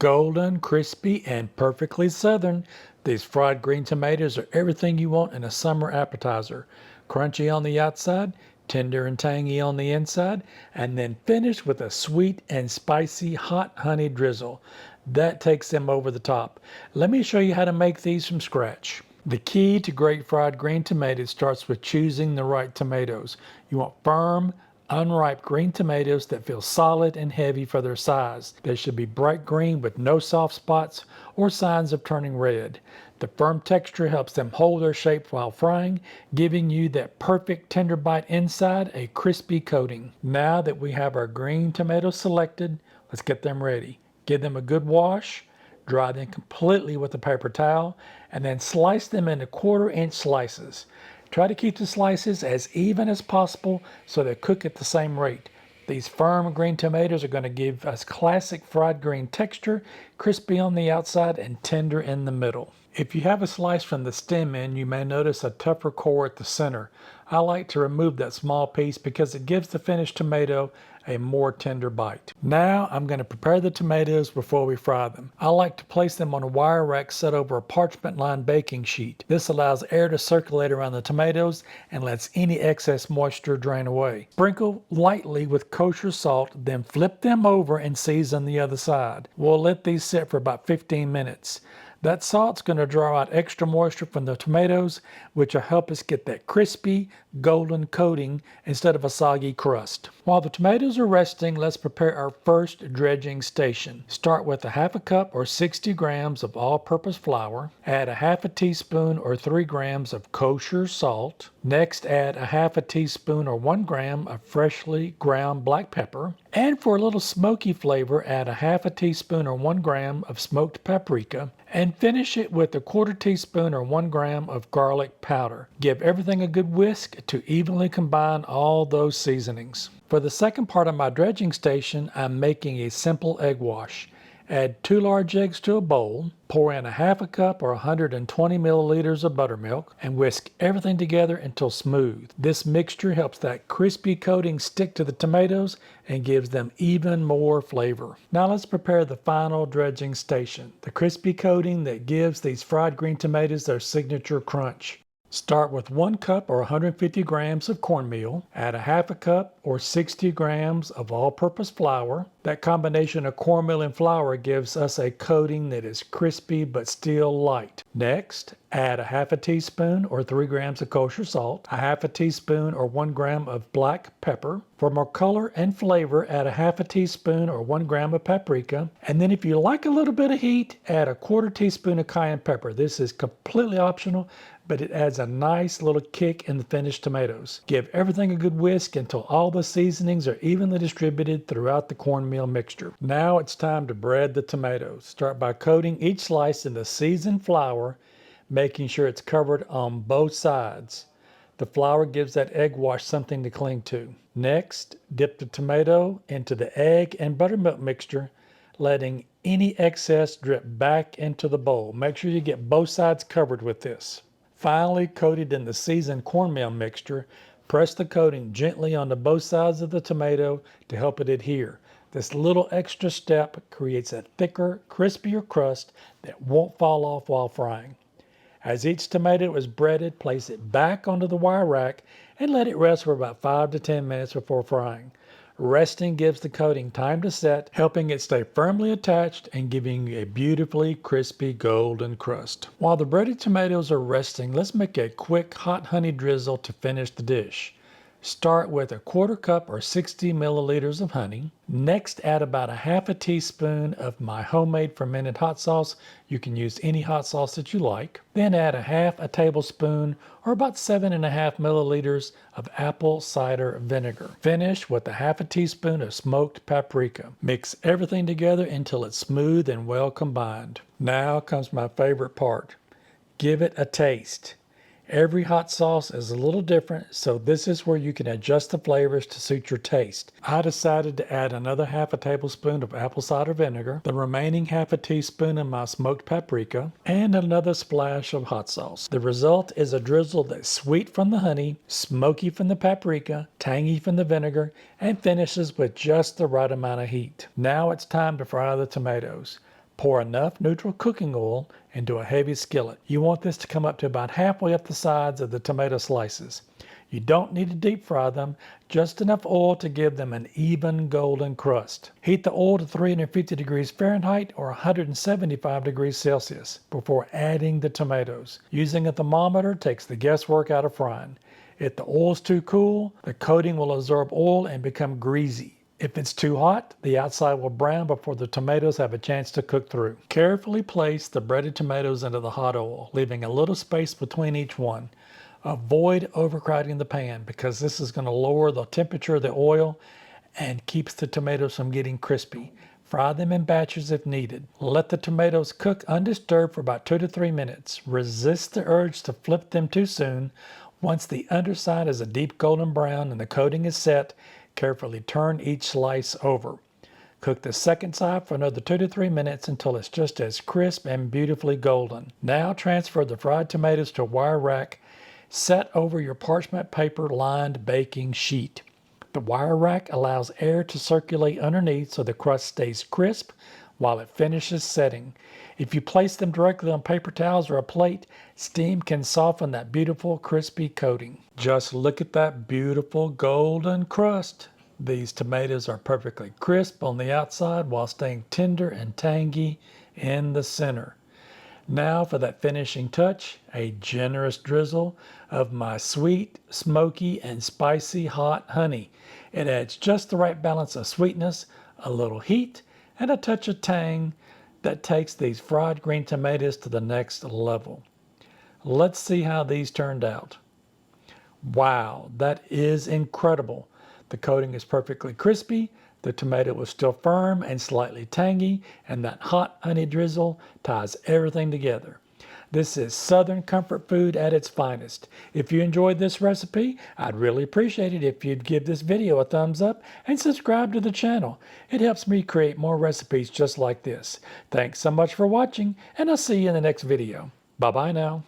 Golden, crispy, and perfectly southern, these fried green tomatoes are everything you want in a summer appetizer. Crunchy on the outside, tender and tangy on the inside, and then finished with a sweet and spicy hot honey drizzle. That takes them over the top. Let me show you how to make these from scratch. The key to great fried green tomatoes starts with choosing the right tomatoes. You want firm, unripe green tomatoes that feel solid and heavy for their size. They should be bright green with no soft spots or signs of turning red. The firm texture helps them hold their shape while frying, giving you that perfect tender bite inside a crispy coating. Now that we have our green tomatoes selected, let's get them ready. Give them a good wash, dry them completely with a paper towel, and then slice them into 1/4 inch slices. Try to keep the slices as even as possible so they cook at the same rate. These firm green tomatoes are going to give us classic fried green texture, crispy on the outside and tender in the middle. If you have a slice from the stem end, you may notice a tougher core at the center. I like to remove that small piece because it gives the finished tomato a more tender bite. Now I'm going to prepare the tomatoes before we fry them. I like to place them on a wire rack set over a parchment lined baking sheet. This allows air to circulate around the tomatoes and lets any excess moisture drain away. Sprinkle lightly with kosher salt, then flip them over and season the other side. We'll let these sit for about 15 minutes. That salt's going to draw out extra moisture from the tomatoes, which will help us get that crispy, golden coating instead of a soggy crust. While the tomatoes are resting, let's prepare our first dredging station. Start with a 1/2 cup or 60 grams of all-purpose flour. Add a 1/2 teaspoon or 3 grams of kosher salt. Next, add a 1/2 teaspoon or 1 gram of freshly ground black pepper. And for a little smoky flavor, add a 1/2 teaspoon or 1 gram of smoked paprika. And finish it with a 1/4 teaspoon or 1 gram of garlic powder. Give everything a good whisk to evenly combine all those seasonings. For the second part of my dredging station, I'm making a simple egg wash. Add 2 large eggs to a bowl, pour in a 1/2 cup or 120 milliliters of buttermilk, and whisk everything together until smooth. This mixture helps that crispy coating stick to the tomatoes and gives them even more flavor. Now let's prepare the final dredging station, the crispy coating that gives these fried green tomatoes their signature crunch. Start with 1 cup or 150 grams of cornmeal. Add a 1/2 cup or 60 grams of all-purpose flour. That combination of cornmeal and flour gives us a coating that is crispy but still light. Next, add a 1/2 teaspoon or 3 grams of kosher salt, a 1/2 teaspoon or 1 gram of black pepper. For more color and flavor, add a 1/2 teaspoon or 1 gram of paprika. And then if you like a little bit of heat, add a 1/4 teaspoon of cayenne pepper. This is completely optional, but it adds a nice little kick in the finished tomatoes. Give everything a good whisk until all the seasonings are evenly distributed throughout the cornmeal mixture. Now it's time to bread the tomatoes. Start by coating each slice in the seasoned flour, making sure it's covered on both sides. The flour gives that egg wash something to cling to. Next, dip the tomato into the egg and buttermilk mixture, letting any excess drip back into the bowl. Make sure you get both sides covered with this. Finally, coated in the seasoned cornmeal mixture, press the coating gently onto both sides of the tomato to help it adhere. This little extra step creates a thicker, crispier crust that won't fall off while frying. As each tomato is breaded, place it back onto the wire rack and let it rest for about 5 to 10 minutes before frying. Resting gives the coating time to set, helping it stay firmly attached and giving you a beautifully crispy golden crust. While the breaded tomatoes are resting, let's make a quick hot honey drizzle to finish the dish. Start with a 1/4 cup or 60 milliliters of honey. Next, add about a 1/2 teaspoon of my homemade fermented hot sauce. You can use any hot sauce that you like. Then add a 1/2 tablespoon or about 7.5 milliliters of apple cider vinegar. Finish with a 1/2 teaspoon of smoked paprika. Mix everything together until it's smooth and well combined. Now comes my favorite part. Give it a taste. Every hot sauce is a little different, so this is where you can adjust the flavors to suit your taste. I decided to add another 1/2 tablespoon of apple cider vinegar, the remaining 1/2 teaspoon of my smoked paprika, and another splash of hot sauce. The result is a drizzle that's sweet from the honey, smoky from the paprika, tangy from the vinegar, and finishes with just the right amount of heat. Now it's time to fry the tomatoes. Pour enough neutral cooking oil into a heavy skillet. You want this to come up to about halfway up the sides of the tomato slices. You don't need to deep fry them, just enough oil to give them an even golden crust. Heat the oil to 350 degrees Fahrenheit or 175 degrees Celsius before adding the tomatoes. Using a thermometer takes the guesswork out of frying. If the oil is too cool, the coating will absorb oil and become greasy. If it's too hot, the outside will brown before the tomatoes have a chance to cook through. Carefully place the breaded tomatoes into the hot oil, leaving a little space between each one. Avoid overcrowding the pan because this is going to lower the temperature of the oil and keeps the tomatoes from getting crispy. Fry them in batches if needed. Let the tomatoes cook undisturbed for about 2 to 3 minutes. Resist the urge to flip them too soon. Once the underside is a deep golden brown and the coating is set, carefully turn each slice over. Cook the second side for another 2 to 3 minutes until it's just as crisp and beautifully golden. Now transfer the fried tomatoes to a wire rack. Set over your parchment paper lined baking sheet. The wire rack allows air to circulate underneath so the crust stays crisp while it finishes setting. If you place them directly on paper towels or a plate, steam can soften that beautiful crispy coating. Just look at that beautiful golden crust. These tomatoes are perfectly crisp on the outside while staying tender and tangy in the center. Now for that finishing touch, a generous drizzle of my sweet, smoky, and spicy hot honey. It adds just the right balance of sweetness, a little heat, and a touch of tang that takes these fried green tomatoes to the next level. Let's see how these turned out. Wow, that is incredible. The coating is perfectly crispy, the tomato was still firm and slightly tangy, and that hot honey drizzle ties everything together. This is Southern comfort food at its finest. If you enjoyed this recipe, I'd really appreciate it if you'd give this video a thumbs up and subscribe to the channel. It helps me create more recipes just like this. Thanks so much for watching, and I'll see you in the next video. Bye-bye now.